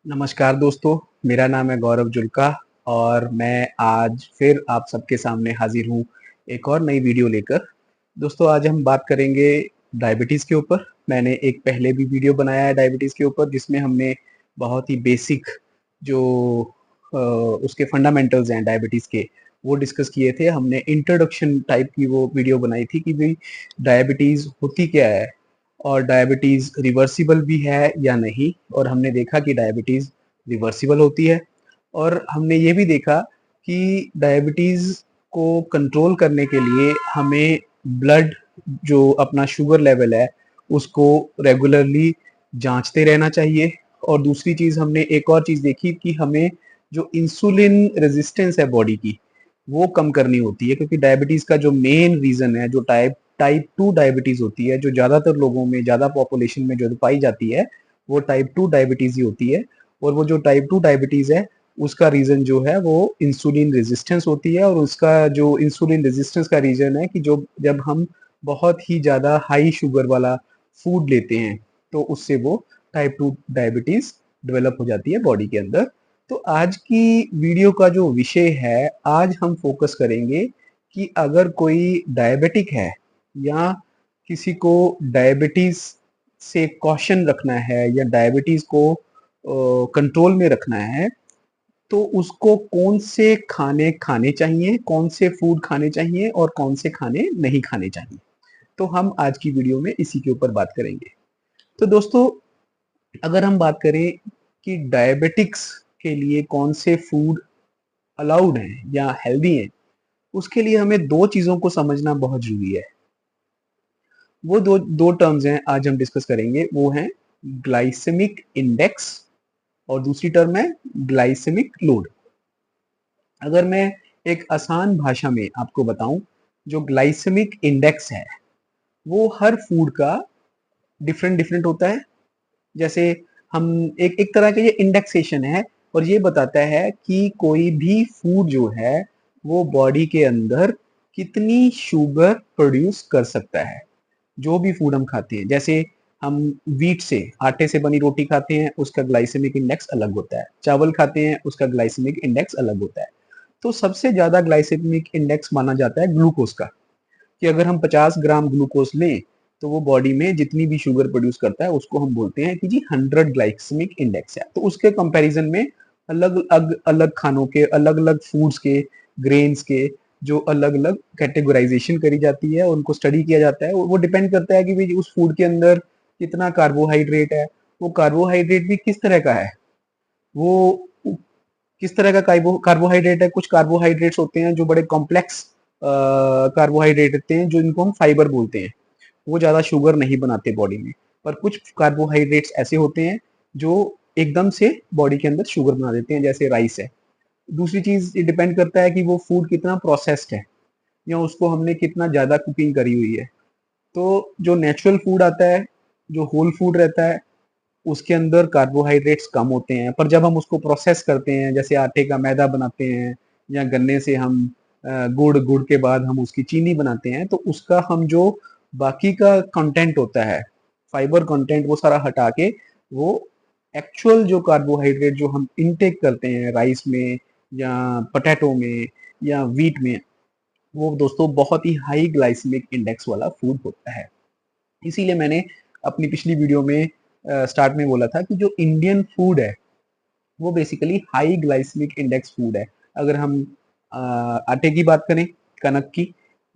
नमस्कार दोस्तों, मेरा नाम है गौरव जुल्का और मैं आज फिर आप सबके सामने हाजिर हूँ एक और नई वीडियो लेकर। दोस्तों आज हम बात करेंगे डायबिटीज़ के ऊपर। मैंने एक पहले भी वीडियो बनाया है डायबिटीज़ के ऊपर जिसमें हमने बहुत ही बेसिक जो उसके फंडामेंटल्स हैं डायबिटीज़ के वो डिस्कस किए थे। हमने इंट्रोडक्शन टाइप की वो वीडियो बनाई थी कि भाई डायबिटीज़ होती क्या है और डायबिटीज़ रिवर्सिबल भी है या नहीं, और हमने देखा कि डायबिटीज़ रिवर्सिबल होती है। और हमने ये भी देखा कि डायबिटीज़ को कंट्रोल करने के लिए हमें ब्लड जो अपना शुगर लेवल है उसको रेगुलरली जांचते रहना चाहिए। और दूसरी चीज़ हमने एक और चीज़ देखी कि हमें जो इंसुलिन रेजिस्टेंस है बॉडी की वो कम करनी होती है, क्योंकि डायबिटीज़ का जो मेन रीज़न है जो टाइप टाइप 2 डायबिटीज़ होती है, जो ज़्यादातर लोगों में, ज़्यादा पॉपुलेशन में जो पाई जाती है, वो टाइप 2 डायबिटीज़ ही होती है। और वो जो टाइप 2 डायबिटीज़ है, उसका रीज़न जो है वो इंसुलिन रेजिस्टेंस होती है। और उसका जो इंसुलिन रेजिस्टेंस का रीज़न है कि जो जब हम बहुत ही ज़्यादा हाई शुगर वाला फूड लेते हैं, तो उससे वो टाइप 2 डायबिटीज़ डेवलप हो जाती है बॉडी के अंदर। तो आज की वीडियो का जो विषय है, आज हम फोकस करेंगे कि अगर कोई डायबिटिक है या किसी को डायबिटीज से कॉशन रखना है या डायबिटीज को कंट्रोल में रखना है, तो उसको कौन से खाने खाने चाहिए, कौन से फूड खाने चाहिए और कौन से खाने नहीं खाने चाहिए। तो हम आज की वीडियो में इसी के ऊपर बात करेंगे। तो दोस्तों, अगर हम बात करें कि डायबिटिक्स के लिए कौन से फूड अलाउड हैं या हेल्दी हैं, उसके लिए हमें दो चीज़ों को समझना बहुत ज़रूरी है। वो दो दो टर्म्स हैं आज हम डिस्कस करेंगे, वो हैं ग्लाइसेमिक इंडेक्स और दूसरी टर्म है ग्लाइसेमिक लोड। अगर मैं एक आसान भाषा में आपको बताऊं, जो ग्लाइसेमिक इंडेक्स है वो हर फूड का डिफरेंट डिफरेंट होता है। जैसे हम एक एक तरह का ये इंडेक्सेशन है और ये बताता है कि कोई भी फूड जो है वो बॉडी के अंदर कितनी शुगर प्रोड्यूस कर सकता है। जो भी फूड हम खाते हैं, जैसे हम व्हीट से, आटे से बनी रोटी खाते हैं, उसका ग्लाइसेमिक इंडेक्स अलग होता है। चावल खाते हैं, उसका ग्लाइसेमिक इंडेक्स अलग होता है। तो सबसे ज्यादा ग्लाइसेमिक इंडेक्स माना जाता है ग्लूकोज का, कि अगर हम 50 ग्राम ग्लूकोज लें तो वो बॉडी में जितनी भी शुगर प्रोड्यूस करता है उसको हम बोलते हैं कि जी 100 ग्लाइसेमिक इंडेक्स है। तो उसके कंपैरिजन में अलग अलग अलग खानों के, अलग अलग फूड्स के, ग्रेन्स के जो अलग अलग कैटेगराइजेशन करी जाती है, उनको स्टडी किया जाता है। वो डिपेंड करता है कि भाई उस फूड के अंदर कितना कार्बोहाइड्रेट है, वो कार्बोहाइड्रेट भी किस तरह का है, वो किस तरह का कार्बोहाइड्रेट है। कुछ कार्बोहाइड्रेट्स होते हैं जो बड़े कॉम्प्लेक्स कार्बोहाइड्रेट होते हैं, जो इनको हम फाइबर बोलते हैं, वो ज्यादा शुगर नहीं बनाते बॉडी में। पर कुछ कार्बोहाइड्रेट्स ऐसे होते हैं जो एकदम से बॉडी के अंदर शुगर बना देते हैं, जैसे राइस है। दूसरी चीज ये डिपेंड करता है कि वो फूड कितना प्रोसेस्ड है या उसको हमने कितना ज्यादा कुकिंग करी हुई है। तो जो नेचुरल फूड आता है, जो होल फूड रहता है, उसके अंदर कार्बोहाइड्रेट्स कम होते हैं। पर जब हम उसको प्रोसेस करते हैं, जैसे आटे का मैदा बनाते हैं या गन्ने से हम गुड़, गुड़ के बाद हम उसकी चीनी बनाते हैं, तो उसका हम जो बाकी का कंटेंट होता है, फाइबर कंटेंट, वो सारा हटा के वो एक्चुअल जो कार्बोहाइड्रेट जो हम इनटेक करते हैं राइस में या पोटैटो में या व्हीट में, वो दोस्तों बहुत ही हाई ग्लाइसेमिक इंडेक्स वाला फूड होता है। इसीलिए मैंने अपनी पिछली वीडियो में स्टार्ट में बोला था कि जो इंडियन फूड है वो basically high glycaemic index food है। अगर हम आटे की बात करें, कनक की,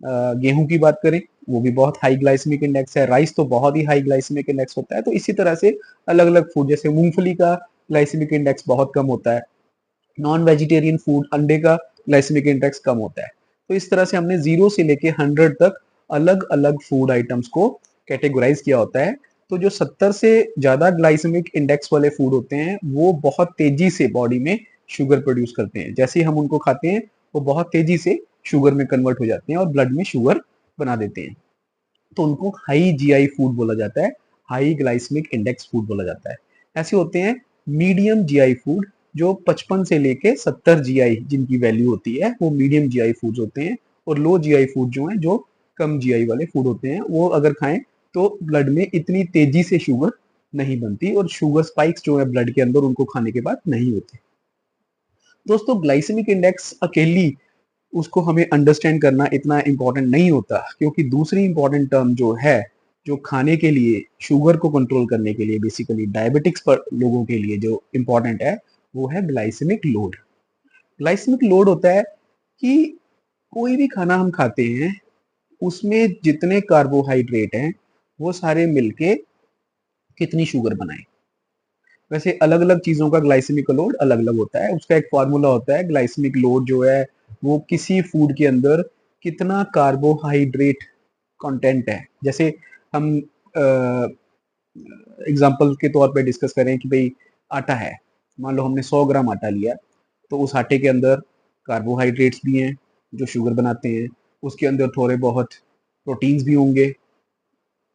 गेहूं की बात करें, वो भी बहुत हाई ग्लाइसेमिक इंडेक्स है। राइस तो बहुत ही हाई ग्लाइसेमिक इंडेक्स होता है। तो इसी तरह से अलग अलग फूड, जैसे मूंगफली का ग्लाइसेमिक इंडेक्स बहुत कम होता है। नॉन वेजिटेरियन फूड, अंडे का ग्लाइसेमिक इंडेक्स कम होता है। तो इस तरह से हमने 0 से लेके 100 तक अलग अलग फूड आइटम्स को कैटेगराइज किया होता है। तो जो 70 से ज्यादा ग्लाइसेमिक इंडेक्स वाले फूड होते हैं वो बहुत तेजी से बॉडी में शुगर प्रोड्यूस करते हैं। जैसे ही हम उनको खाते हैं वो बहुत तेजी से शुगर में कन्वर्ट हो जाते हैं और ब्लड में शुगर बना देते हैं। तो उनको हाई जीआई फूड बोला जाता है, हाई ग्लाइसेमिक इंडेक्स फूड बोला जाता है। ऐसे होते हैं मीडियम जीआई फूड, जो 55 से लेके 70 जीआई जिनकी वैल्यू होती है, वो मीडियम जीआई फूड्स होते हैं। और लो जीआई फूड जो है, जो कम जीआई वाले फूड होते हैं, वो अगर खाएं तो ब्लड में इतनी तेजी से शुगर नहीं बनती और शुगर स्पाइक्स जो है ब्लड के अंदर उनको खाने के बाद नहीं होते। दोस्तों ग्लाइसेमिक इंडेक्स अकेली उसको हमें अंडरस्टैंड करना इतना इम्पोर्टेंट नहीं होता, क्योंकि दूसरी इम्पोर्टेंट टर्म जो है, जो खाने के लिए शुगर को कंट्रोल करने के लिए बेसिकली डायबिटिक्स पर लोगों के लिए जो इम्पोर्टेंट है, वो है ग्लाइसेमिक लोड। ग्लाइसेमिक लोड होता है कि कोई भी खाना हम खाते हैं उसमें जितने कार्बोहाइड्रेट हैं वो सारे मिलके कितनी शुगर बनाएं। वैसे अलग अलग चीजों का ग्लाइसेमिक लोड अलग अलग होता है, उसका एक फॉर्मूला होता है। ग्लाइसेमिक लोड जो है वो किसी फूड के अंदर कितना कार्बोहाइड्रेट कंटेंट है। जैसे हम एग्जांपल के तौर पे डिस्कस करें कि भाई आटा है, मान लो हमने 100 ग्राम आटा लिया, तो उस आटे के अंदर कार्बोहाइड्रेट्स भी हैं जो शुगर बनाते हैं, उसके अंदर थोड़े बहुत प्रोटीन्स भी होंगे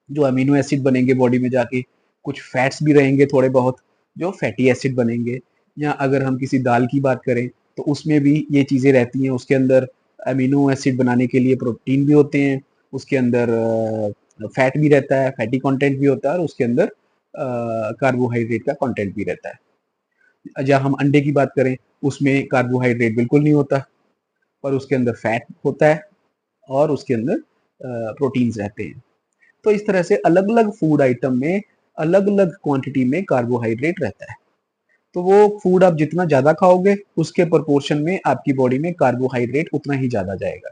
जो अमीनो एसिड बनेंगे बॉडी में जाके, कुछ फैट्स भी रहेंगे थोड़े बहुत जो फैटी एसिड बनेंगे। या अगर हम किसी दाल की बात करें तो उसमें भी ये चीज़ें रहती हैं, उसके अंदर अमीनो एसिड बनाने के लिए प्रोटीन भी होते हैं, उसके अंदर फैट भी रहता है, फैटी कंटेंट भी होता है, और उसके अंदर कार्बोहाइड्रेट का कंटेंट भी रहता है। या हम अंडे की बात करें, उसमें कार्बोहाइड्रेट बिल्कुल नहीं होता, पर उसके अंदर फैट होता है और उसके अंदर प्रोटीन्स रहते हैं। तो इस तरह से अलग अलग फूड आइटम में अलग अलग क्वांटिटी में कार्बोहाइड्रेट रहता है। तो वो फूड आप जितना ज्यादा खाओगे उसके प्रोपोर्शन में आपकी बॉडी में कार्बोहाइड्रेट उतना ही ज्यादा जाएगा।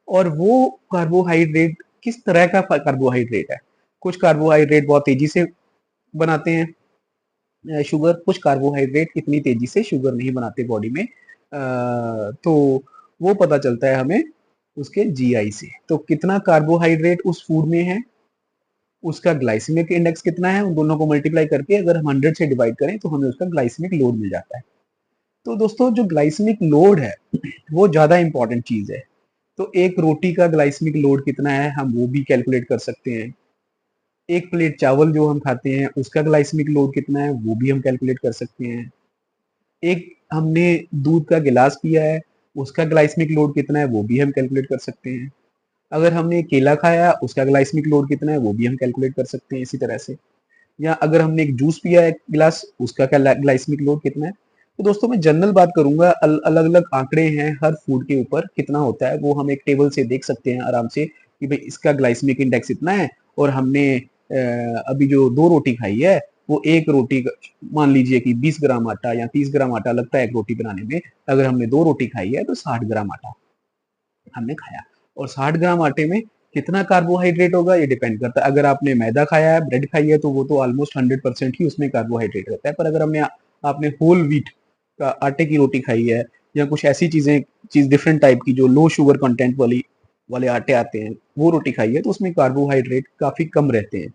और वो कार्बोहाइड्रेट किस तरह का कार्बोहाइड्रेट है? कुछ कार्बोहाइड्रेट बहुत तेजी से बनाते हैं शुगर, कुछ कार्बोहाइड्रेट इतनी तेजी से शुगर नहीं बनाते बॉडी में। तो वो पता चलता है हमें उसके जीआई से। तो कितना कार्बोहाइड्रेट उस फूड में है, उसका ग्लाइसेमिक इंडेक्स कितना है, उन दोनों को मल्टीप्लाई करके अगर हम 100 से डिवाइड करें तो हमें उसका ग्लाइसेमिक लोड मिल जाता है। तो दोस्तों जो ग्लाइसेमिक लोड है वो ज्यादा इंपॉर्टेंट चीज है। तो एक रोटी का ग्लाइसेमिक लोड कितना है हम वो भी कैलकुलेट कर सकते हैं। एक प्लेट चावल जो हम खाते हैं उसका ग्लाइसेमिक लोड कितना है वो भी हम कैलकुलेट कर सकते हैं। एक हमने दूध का गिलास पिया है उसका ग्लाइसेमिक लोड कितना है वो भी हम कैलकुलेट कर सकते हैं। अगर हमने केला खाया उसका ग्लाइसेमिक लोड कितना है वो भी हम कैलकुलेट कर सकते हैं इसी तरह से। या अगर हमने एक जूस पिया है एक गिलास उसका क्या ग्लाइसेमिक लोड कितना है। तो दोस्तों मैं जनरल बात करूंगा, अलग अलग आंकड़े हैं हर फूड के ऊपर कितना होता है वो हम एक टेबल से देख सकते हैं आराम से कि भाई इसका ग्लाइसेमिक इंडेक्स इतना है। और हमने अभी जो 2 रोटी खाई है वो एक रोटी मान लीजिए कि 20 ग्राम आटा या 30 ग्राम आटा लगता है एक रोटी बनाने में। अगर हमने 2 रोटी खाई है तो 60 ग्राम आटा हमने खाया। और 60 ग्राम आटे में कितना कार्बोहाइड्रेट होगा ये डिपेंड करता है। अगर आपने मैदा खाया है, ब्रेड खाई है, तो वो तो ऑलमोस्ट 100% ही उसमें कार्बोहाइड्रेट रहता है। पर अगर हमने आपने होल व्हीट का आटे की रोटी खाई है या कुछ ऐसी चीज डिफरेंट टाइप की जो लो शुगर कंटेंट वाले आटे आते हैं वो रोटी खाई है तो उसमें कार्बोहाइड्रेट काफी कम रहते हैं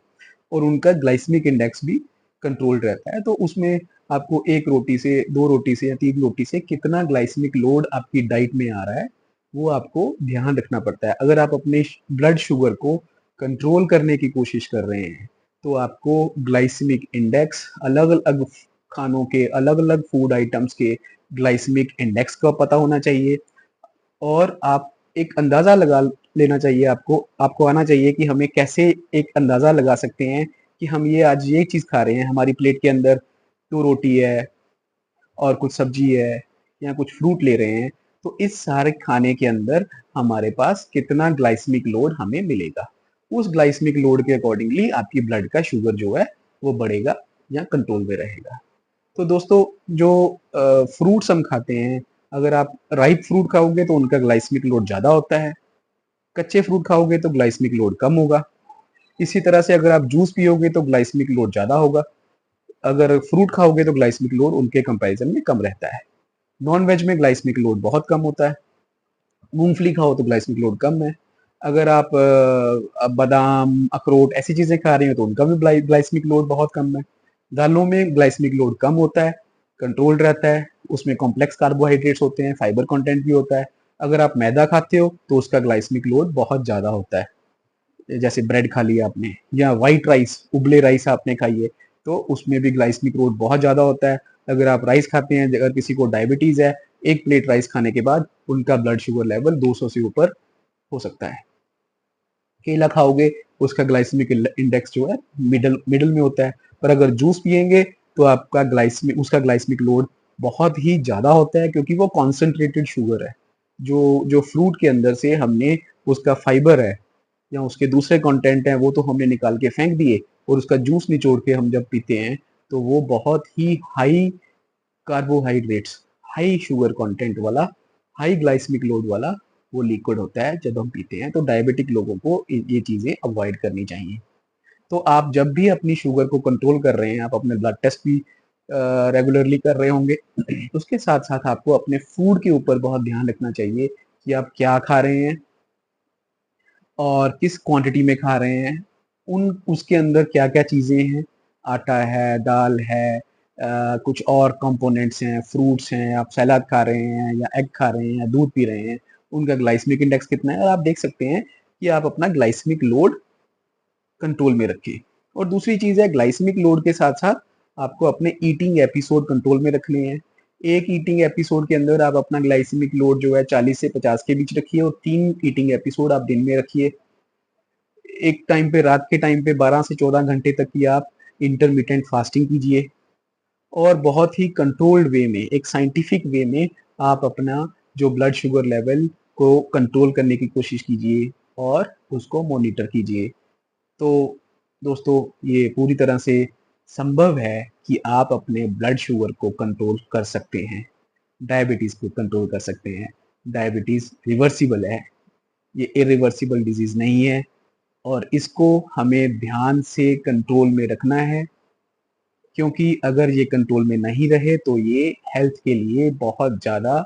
और उनका ग्लाइसेमिक इंडेक्स भी कंट्रोल्ड रहता है। तो उसमें आपको एक रोटी से, 2 रोटी से या 3 रोटी से कितना ग्लाइसेमिक लोड आपकी डाइट में आ रहा है वो आपको ध्यान रखना पड़ता है। अगर आप अपने ब्लड शुगर को कंट्रोल करने की कोशिश कर रहे हैं तो आपको ग्लाइसेमिक इंडेक्स अलग अलग खानों के, अलग अलग फूड आइटम्स के ग्लाइसेमिक इंडेक्स का पता होना चाहिए। और आप एक अंदाजा लगा लेना चाहिए, आपको आपको आना चाहिए कि हमें कैसे एक अंदाजा लगा सकते हैं कि हम ये आज ये चीज खा रहे हैं, हमारी प्लेट के अंदर 2 रोटी है और कुछ सब्जी है या कुछ फ्रूट ले रहे हैं, तो इस सारे खाने के अंदर हमारे पास कितना ग्लाइसेमिक लोड हमें मिलेगा। उस ग्लाइसेमिक लोड के अकॉर्डिंगली आपकी ब्लड का शुगर जो है वो बढ़ेगा या कंट्रोल में रहेगा। तो दोस्तों जो फ्रूट्स हम खाते हैं, अगर आप राइप फ्रूट खाओगे तो उनका ग्लाइसेमिक लोड ज्यादा होता है, कच्चे फ्रूट खाओगे तो ग्लाइसेमिक लोड कम होगा। इसी तरह से अगर आप जूस पियोगे तो ग्लाइसेमिक लोड ज्यादा होगा, अगर फ्रूट खाओगे तो ग्लाइसेमिक लोड उनके कंपैरिजन में कम रहता है। नॉन वेज में ग्लाइसेमिक लोड बहुत कम होता है। मूंगफली खाओ तो ग्लाइसेमिक लोड कम है। अगर आप बादाम, अखरोट ऐसी चीजें खा रहे हो तो उनका भी ग्लाइसेमिक लोड बहुत कम है। दालों में ग्लाइसेमिक लोड कम होता है, कंट्रोल्ड रहता है, उसमें कॉम्प्लेक्स कार्बोहाइड्रेट्स होते हैं, फाइबर कंटेंट भी होता है। अगर आप मैदा खाते हो तो उसका ग्लाइसेमिक लोड बहुत ज्यादा होता है। जैसे ब्रेड खा लिया आपने या व्हाइट राइस, उबले राइस आपने खाई है तो उसमें भी ग्लाइसेमिक लोड बहुत ज्यादा होता है। अगर आप राइस खाते हैं, अगर किसी को डायबिटीज है, एक प्लेट राइस खाने के बाद उनका ब्लड शुगर लेवल 200 से ऊपर हो सकता है। केला खाओगे उसका ग्लाइसेमिक इंडेक्स जो है मिडल मिडल में होता है। पर अगर जूस पिएंगे तो आपका ग्लाइसेमिक लोड बहुत ही ज़्यादा होता है, क्योंकि वो कॉन्सेंट्रेटेड शुगर है। जो जो फ्रूट के अंदर से हमने उसका फाइबर है या उसके दूसरे कंटेंट हैं वो तो हमने निकाल के फेंक दिए, और उसका जूस निचोड़ के हम जब पीते हैं तो वो बहुत ही high carbohydrates, high sugar content वाला, हाई ग्लाइसेमिक लोड वाला वो लिक्विड होता है जब हम पीते हैं। तो डायबिटिक लोगों को ये चीज़ें अवॉइड करनी चाहिए। तो आप जब भी अपनी शुगर को कंट्रोल कर रहे हैं, आप अपने ब्लड टेस्ट भी रेगुलरली कर रहे होंगे, उसके साथ साथ आपको अपने फूड के ऊपर बहुत ध्यान रखना चाहिए कि आप क्या खा रहे हैं और किस क्वांटिटी में खा रहे हैं। उसके अंदर क्या-क्या चीज़ें हैं, आटा है, दाल है, कुछ और कंपोनेंट्स हैं, फ्रूट्स हैं, आप सलाद खा रहे हैं या एग खा रहे हैं या दूध पी रहे हैं, उनका ग्लाइसेमिक इंडेक्स कितना है, और आप देख सकते हैं कि आप अपना ग्लाइसेमिक लोड कंट्रोल में रखिए। और दूसरी चीज़ है, ग्लाइसेमिक लोड के साथ-साथ आपको अपने ईटिंग एपिसोड कंट्रोल में रखने हैं। एक ईटिंग एपिसोड के अंदर आप अपना ग्लाइसेमिक लोड जो है 40 से 50 के बीच रखिए, और 3 ईटिंग एपिसोड आप दिन में रखिए। एक टाइम पे, रात के टाइम पे 12 से 14 घंटे तक की आप इंटरमिटेंट फास्टिंग कीजिए, और बहुत ही कंट्रोल्ड वे में, एक साइंटिफिक वे में आप अपना जो ब्लड शुगर लेवल को कंट्रोल करने की कोशिश कीजिए और उसको मॉनिटर कीजिए। तो दोस्तों, ये पूरी तरह से संभव है कि आप अपने ब्लड शुगर को कंट्रोल कर सकते हैं, डायबिटीज़ को कंट्रोल कर सकते हैं। डायबिटीज़ रिवर्सिबल है, ये इरिवर्सिबल डिज़ीज़ नहीं है, और इसको हमें ध्यान से कंट्रोल में रखना है, क्योंकि अगर ये कंट्रोल में नहीं रहे तो ये हेल्थ के लिए बहुत ज़्यादा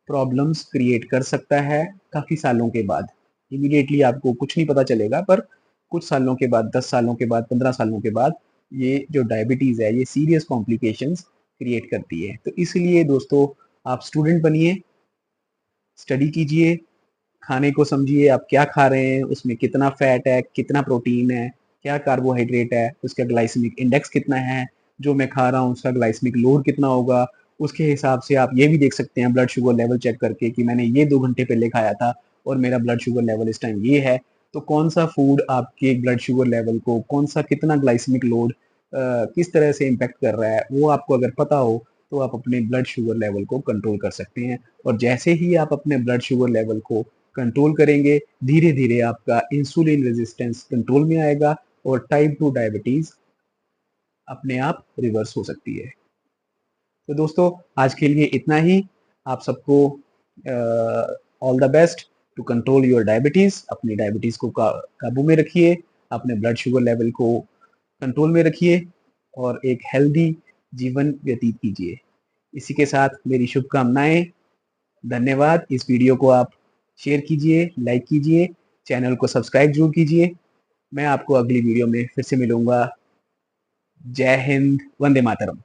प्रॉब्लम्स क्रिएट कर सकता है काफ़ी सालों के बाद। इमीडिएटली आपको कुछ नहीं पता चलेगा, पर कुछ सालों के बाद, 10 सालों के बाद, 15 सालों के बाद ये जो डायबिटीज़ है ये सीरियस कॉम्प्लिकेशंस क्रिएट करती है। तो इसलिए दोस्तों, आप स्टूडेंट बनिए, स्टडी कीजिए, खाने को समझिए, आप क्या खा रहे हैं, उसमें कितना फैट है, कितना प्रोटीन है, क्या कार्बोहाइड्रेट है, उसका ग्लाइसेमिक इंडेक्स कितना है, जो मैं खा रहा हूँ उसका ग्लाइसेमिक लोड कितना होगा। उसके हिसाब से आप ये भी देख सकते हैं ब्लड शुगर लेवल चेक करके कि मैंने ये 2 घंटे पहले खाया था और मेरा ब्लड शुगर लेवल इस टाइम ये है। तो कौन-सा फूड आपके ब्लड शुगर लेवल को, कौन-सा कितना ग्लाइसेमिक लोड किस तरह से इम्पैक्ट कर रहा है, वो आपको अगर पता हो, तो आप अपने ब्लड शुगर लेवल को कंट्रोल कर सकते हैं। और जैसे ही आप अपने ब्लड शुगर लेवल को कंट्रोल करेंगे, धीरे-धीरे आपका इंसुलिन रेजिस्टेंस कंट्रोल में आएगा और टाइप 2 डायबिटीज़ अपने आप रिवर्स हो सकती है। तो दोस्तों, आज के लिए इतना ही। आप सबको all the best to control your diabetes. अपनी डायबिटीज़ को काबू में रखिए, अपने ब्लड शुगर लेवल को कंट्रोल में रखिए और एक हेल्दी जीवन व्यतीत कीजिए। इसी के साथ मेरी शुभकामनाएँ। धन्यवाद। इस वीडियो को आप शेयर कीजिए, लाइक कीजिए, चैनल को सब्सक्राइब ज़रूर कीजिए। मैं आपको अगली वीडियो में फिर से मिलूँगा। जय हिंद, वंदे मातरम।